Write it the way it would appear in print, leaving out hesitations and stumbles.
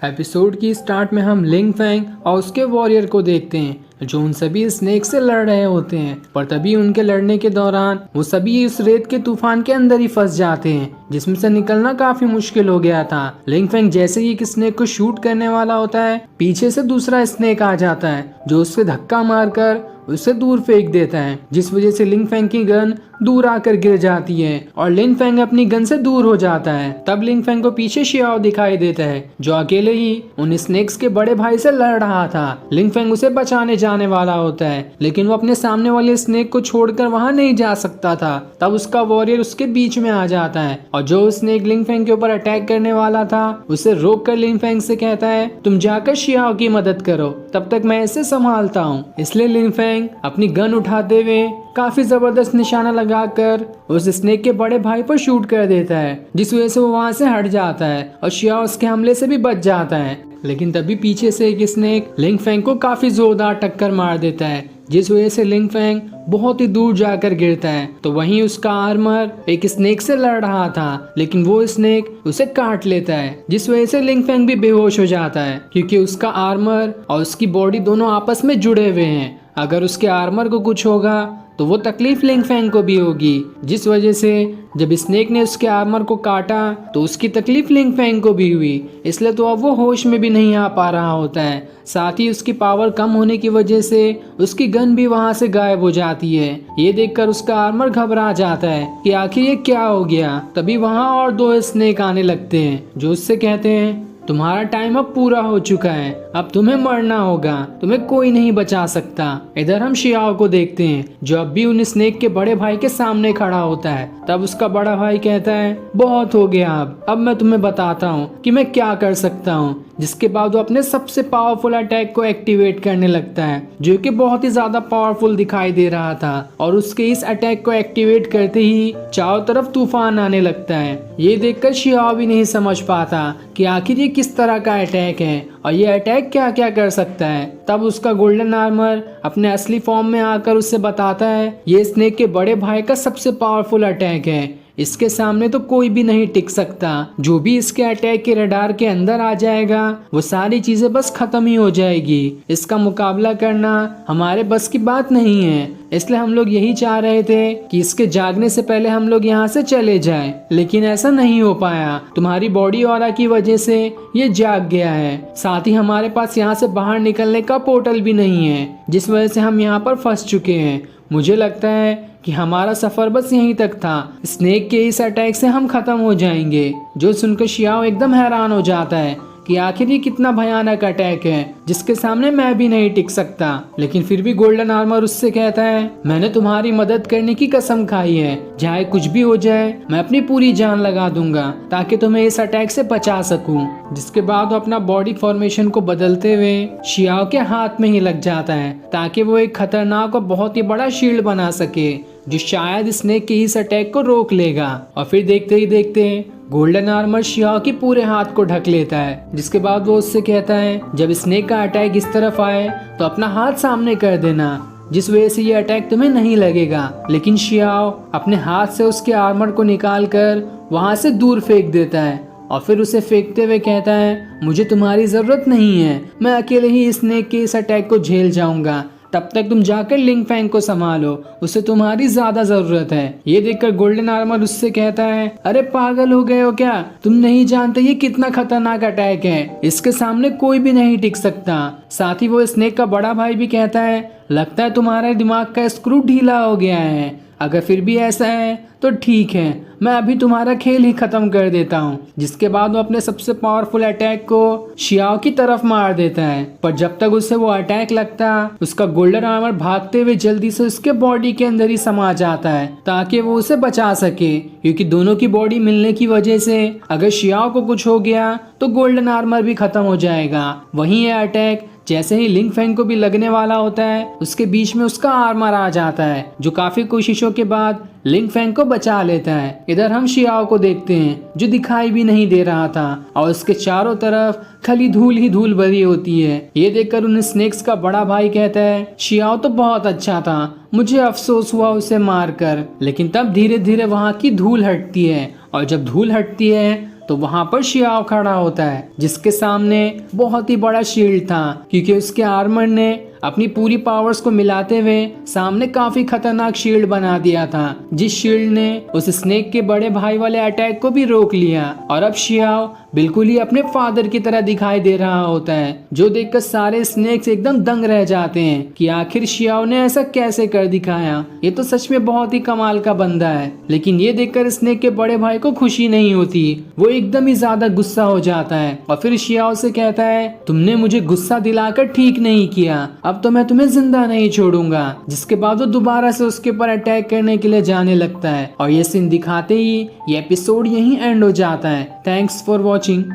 Episode की start में हम लिंग फैंग और उसके वॉरियर को देखते हैं जो उन सभी स्नेक से लड़ रहे होते हैं। पर तभी उनके लड़ने के दौरान वो सभी उस रेत के तूफान के अंदर ही फंस जाते हैं, जिसमें से निकलना काफी मुश्किल हो गया था। लिंग फैंग जैसे ही एक स्नेक को शूट करने वाला होता है, पीछे से दूसरा स्नेक आ जाता है जो उससे धक्का मारकर उसे दूर फेंक देता है, जिस वजह से लिंग फैंग की गन दूर आकर गिर जाती है और लिंग फैंग अपनी गन से दूर हो जाता है। तब लिंग फैंग को पीछे शियाओ दिखाई देता है जो अकेले ही उन स्नेक्स के बड़े भाई से लड़ रहा था। लिंग फैंग उसे बचाने जाने वाला होता है, लेकिन वो अपने सामने वाले स्नेक को छोड़कर वहां नहीं जा सकता था। तब उसका वॉरियर उसके बीच में आ जाता है और जो स्नेक लिंग फैंग के ऊपर अटैक करने वाला था उसे रोक कर लिंग फैंग से कहता है तुम जाकर शियाओ की मदद करो, तब तक मैं इसे संभालता हूँ। इसलिए लिंग फैंग अपनी गन उठाते हुए काफी जबरदस्त निशाना लगाकर उस स्नेक के बड़े भाई पर शूट कर देता है, जिस वजह से वो वहां से हट जाता है और शियाओ उसके हमले से भी बच जाता है। लेकिन तभी पीछे से एक स्नेक लिंग फैंग को काफी जोरदार टक्कर मार देता है, जिस वजह से लिंग फैंग बहुत ही दूर जाकर गिरता है। तो वहीं उसका आर्मर एक स्नेक से लड़ रहा था, लेकिन वो स्नेक उसे काट लेता है, जिस वजह से लिंग फैंग भी बेहोश हो जाता है, क्योंकि उसका आर्मर और उसकी बॉडी दोनों आपस में जुड़े हुए हैं। अगर उसके आर्मर को कुछ होगा तो वो तकलीफ लिंग फैंग को भी होगी, जिस वजह से जब स्नेक ने उसके आर्मर को काटा तो उसकी तकलीफ लिंग फैंग को भी हुई। इसलिए तो अब वो होश में भी नहीं आ पा रहा होता है। साथ ही उसकी पावर कम होने की वजह से उसकी गन भी वहां से गायब हो जाती है। ये देखकर उसका आर्मर घबरा जाता है कि आखिर ये क्या हो गया। तभी वहां और दो स्नेक आने लगते हैं जो उससे कहते हैं तुम्हारा टाइम अब पूरा हो चुका है, अब तुम्हें मरना होगा, तुम्हें कोई नहीं बचा सकता। इधर हम शियाओ को देखते हैं जो अब भी उन स्नेक के बड़े भाई के सामने खड़ा होता है। तब उसका बड़ा भाई कहता है बहुत हो गया, अब मैं तुम्हें बताता हूँ कि मैं क्या कर सकता हूँ। जिसके बाद वो अपने सबसे पावरफुल अटैक को एक्टिवेट करने लगता है, जो कि बहुत ही ज्यादा पावरफुल दिखाई दे रहा था। और उसके इस अटैक को एक्टिवेट करते ही चारों तरफ तूफान आने लगता है। ये देखकर शियाओ भी नहीं समझ पाता कि आखिर ये किस तरह का अटैक है और ये अटैक क्या क्या कर सकता है। तब उसका गोल्डन आर्मर अपने असली फॉर्म में आकर उससे बताता है ये स्नेक के बड़े भाई का सबसे पावरफुल अटैक है, इसके सामने तो कोई भी नहीं टिक सकता। जो भी इसके अटैक के रडार के अंदर आ जाएगा वो सारी चीजें बस खत्म ही हो जाएगी। इसका मुकाबला करना हमारे बस की बात नहीं है। इसलिए हम लोग यही चाह रहे थे कि इसके जागने से पहले हम लोग यहाँ से चले जाएं, लेकिन ऐसा नहीं हो पाया। तुम्हारी बॉडी ऑरा की वजह से ये जाग गया है। साथ ही हमारे पास यहाँ से बाहर निकलने का पोर्टल भी नहीं है, जिस वजह से हम यहाँ पर फंस चुके हैं। मुझे लगता है कि हमारा सफर बस यहीं तक था। स्नेक के इस अटैक से हम खत्म हो जाएंगे। जो सुनकर शियाओ एकदम हैरान हो जाता है कि आखिर ये कितना भयानक अटैक है जिसके सामने मैं भी नहीं टिक सकता। लेकिन फिर भी गोल्डन आर्मर उससे कहता है मैंने तुम्हारी मदद करने की कसम खाई है, चाहे कुछ भी हो जाए मैं अपनी पूरी जान लगा दूंगा ताकि तुम्हें इस अटैक से बचा सकूं। जिसके बाद वो अपना बॉडी फॉर्मेशन को बदलते हुए शियाओ के हाथ में ही लग जाता है ताकि वो एक खतरनाक और बहुत ही बड़ा शील्ड बना सके जो शायद स्नेक के इस अटैक को रोक लेगा। और फिर देखते ही देखते गोल्डन आर्मर शियाओ के पूरे हाथ को ढक लेता है। जिसके बाद वो उससे कहता है जब स्नेक का अटैक इस तरफ आए तो अपना हाथ सामने कर देना, जिस वजह से ये अटैक तुम्हें नहीं लगेगा। लेकिन शियाओ अपने हाथ से उसके आर्मर को निकाल कर वहां से दूर फेंक देता है और फिर उसे फेंकते हुए कहता है मुझे तुम्हारी जरूरत नहीं है, मैं अकेले ही स्नेक के इस अटैक को झेल जाऊंगा, तब तक तुम जाकर लिंग फैंग को संभालो, उसे तुम्हारी ज्यादा जरूरत है। ये देखकर गोल्डन आर्मर उससे कहता है अरे पागल हो गए हो क्या, तुम नहीं जानते ये कितना खतरनाक अटैक है, इसके सामने कोई भी नहीं टिक सकता। साथ ही वो स्नेक का बड़ा भाई भी कहता है लगता है तुम्हारे दिमाग का स्क्रू ढीला हो गया है, अगर फिर भी ऐसा है तो ठीक है, मैं अभी तुम्हारा खेल ही खत्म कर देता हूँ। जिसके बाद वो अपने सबसे पावरफुल अटैक को शियाओ की तरफ मार देता है। पर जब तक उसे वो अटैक लगता उसका गोल्डन आर्मर भागते हुए जल्दी से उसके बॉडी के अंदर ही समा जाता है ताकि वो उसे बचा सके, क्योंकि दोनों की बॉडी मिलने की वजह से अगर शियाओ को कुछ हो गया तो गोल्डन आर्मर भी खत्म हो जाएगा। वहीं ये अटैक जैसे ही लिंग फैंग को भी लगने वाला होता है उसके बीच में उसका आर्मर आ जाता है जो काफी कोशिशों के बाद लिंग फैंग को बचा लेता है। इधर हम शियाओ को देखते हैं जो दिखाई भी नहीं दे रहा था और उसके चारों तरफ खाली धूल ही धूल भरी होती है। ये देखकर उन स्नेक्स का बड़ा भाई कहता है शियाओ तो बहुत अच्छा था, मुझे अफसोस हुआ उसे मारकर। लेकिन तब धीरे धीरे वहाँ की धूल हटती है और जब धूल हटती है तो वहाँ पर शियाओ खड़ा होता है जिसके सामने बहुत ही बड़ा शील्ड था, क्योंकि उसके आर्मर ने अपनी पूरी पावर्स को मिलाते हुए सामने काफी खतरनाक शील्ड बना दिया था, जिस शील्ड ने उस स्नेक के बड़े भाई वाले अटैक को भी रोक लिया। और अब शियाओ बिल्कुल ही अपने फादर की तरह दिखाई दे रहा होता है, जो देखकर सारे स्नेक्स एकदम दंग रह जाते हैं कि आखिर शियाओ ने ऐसा कैसे कर दिखाया, ये तो सच में बहुत ही कमाल का बंदा है। लेकिन ये देखकर स्नेक के बड़े भाई को खुशी नहीं होती, वो एकदम ही ज्यादा गुस्सा हो जाता है और फिर शियाओ से कहता है, तुमने मुझे गुस्सा दिलाकर ठीक नहीं किया, अब तो मैं तुम्हें जिंदा नहीं छोड़ूंगा। जिसके बाद वो दोबारा से उसके ऊपर अटैक करने के लिए जाने लगता है और ये सीन दिखाते ही ये एपिसोड यहीं एंड हो जाता है। Thanks for watching.